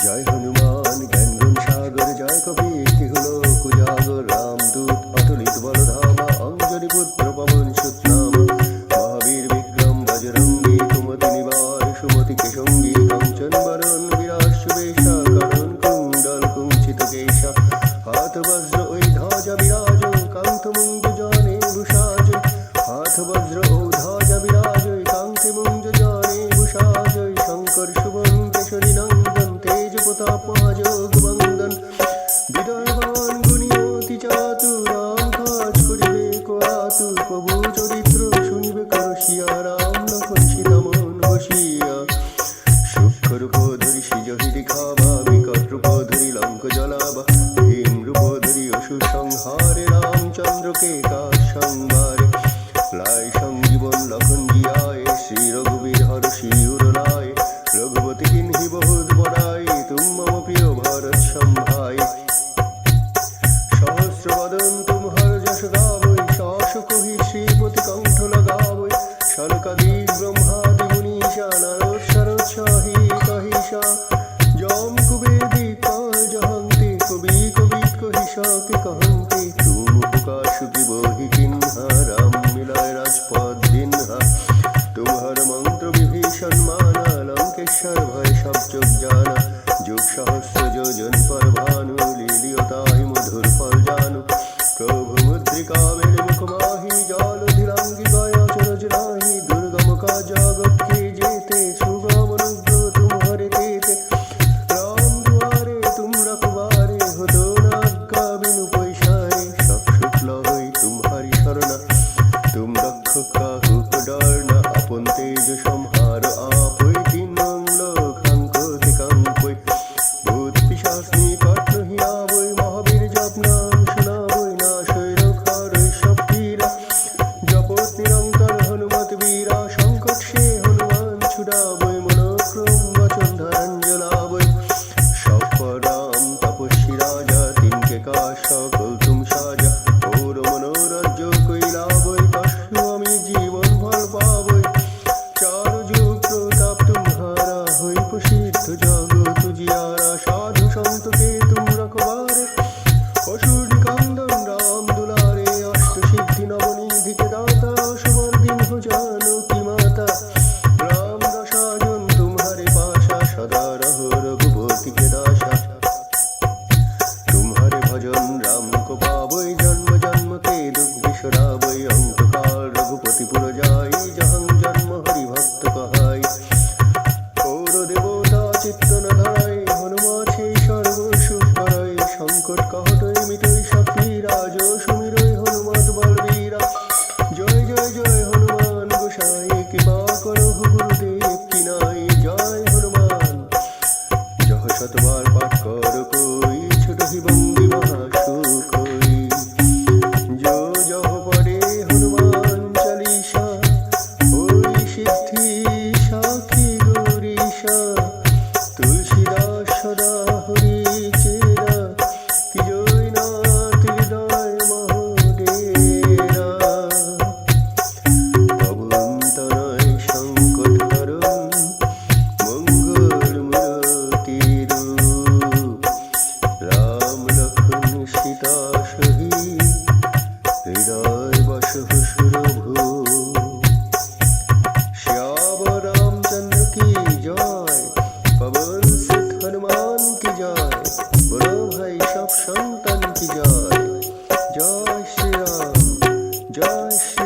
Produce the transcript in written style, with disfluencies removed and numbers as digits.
জয় হনুমান জ্ঞান গুণ সাগর, জয় কপীর্তি হলো কুজাগর। রামদূত অতুলিত বলধামা, অঞ্জনি পুত্র পবন সুত নাম। মহাবীর বিক্রম বজরঙ্গী, কুমতি নিবার সুমতি কে সঙ্গী। কাঞ্চন বরণ বিরাট সুবেশা, কানন কুণ্ডল কুঞ্চিত কেশা। হাত বজ্র ওই ধ্বজা বিরাজ, কান্ত মুঞ্জ জানে ভূষাজ। হাত বজ্র ও ধ্বজা বিরাজ, কান্তে মুঞ্জ জানে ভূষাজ। শঙ্কর শুভম কেশরী নন্দন, তেজ প্রতাপ মহাযোগ বন্দন। বিদয়বান গুণী অতি চাতুর, রাম কাজ করিবে কো আতুর। প্রভু চরিত্র শুনিবে করসিয়া, রাম লক্ষণ সীতা মন বসিয়া। সূক্ষ্ম রূপ ধরি সিজহিরি খাবা, বিকট রূপ ধরি লঙ্ক জলাবা। ভীম রূপ ধরি অসুর সংহারে, রামচন্দ্রকে কাজ সংবারে। লাই সঞ্জীবন লক্ষণ জিয়ায়, শ্রী রঘুবীর হর শিউর লায়। রঘুপতি কিন্হি বহুত বড়াই, তুম মম প্রিয় ভরত সম্ভাই। সহস্র বদন তুমহার যশ গাবৈ, শশ কহি শ্রীপতি কণ্ঠ লাগাবৈ। সনকাদিক ব্রহ্মাদি মুনীষা, নারদ শরৎ সহিত অহিষা। যম কুবের দিক্পাল জহন্তে, কবি কবিত কহি সকে কহন্তে। তুম উপকার সুগ্রীব হি কিন্হা, রাম মিলায় রাজপদ দিনহা। तुम्हार मंत्र विभीषण माना, लंकेश्वर भय सब चुप जाना। जुग सहस्र योजन पर भानु, लीलियोताहि मधुर फल जानू। प्रभु मुद्रिका मेरे मुख माहि, जाल धिलांगी गया चरज नाही। दुर्गम का जगत के जेते, सुगम अनुग्रह तुम्हारे तेते। राम दुआरे तुम रखवारे, होतो न आज्ञा बिनु पैसारे। सब सुख लहै तुम्हारी शरणा, तुम रक्षक काहू को डरना। আপন তেজ সম্হার আপৈ, তিনং লোকাঙ্কতে কাঙ্কৈ। ভূত পিশাচ নিকট নহি আবৈ, মহাবীর জপ নাম শুনাবৈ। নাশৈ রোগহরৈ সব পীড়া, জপত নিরন্তর হনুমত বীরা। সংকট সে হনুমান ছুড়াবৈ, মনোক্রম বচন ধ্যান জ্বলাবৈ। সব পর রাম তপস্বী রাজা, তিনকে কাজ সকল তুম সাজা। ওর মনোরাজ্য কৈলাবৈ, তস্য আমি জীবন ভর পাবৈ। चार जुग प्रताप तुम्हारा, होई प्रसिद्ध जगत जियारा। साधु संत के तुम रखवारे, असुर निकंदन राम दुलारे। अष्ट सिद्धि नवनिधि के दाता, सुवर दिन हो जानो की माता। राम दशाजन तुम्हारे पाशा, सदा रहो रघुपति के दासा। तुम्हारे भजन राम को पावै, जन्म जन्म के दुख बिसरावै। अंतकाल रघुपति पुर जाई, जहं जन्म हरि भक्त कहाई। और देवता चित्त न धराई, हनुमान সেই সর্ব সুখ করাই। সংকট কাহতৈ মিটৈ সব পীড়া, जो সুমিরৈ হনুমত বলবীরা। জয় জয় জয় হনুমান গোসাই, কৃপা করহু গুরুদেব কি নাই। জয় হনুমান যহ শতবার পাঠ কর কই, ছোটহি বন্দি মহাসুখ হই। जो जह पढ़े हनुमान चालीसा, होई सिद्धि साखी गौरीशा। तुलसीदास सदा हरि चेरा, कि जय नाथ हृदय महोडेरा। पवन तनय संकट हरণ, मंगल मूर्ति रूप। राम लखन सीता सहित, हृदय बसहु सुरभु। श्याम रामचंद्र की जय, पवन सुत हनुमान की जय। बोलो भाई सब संतन की जय। जय श्री राम, जय श्री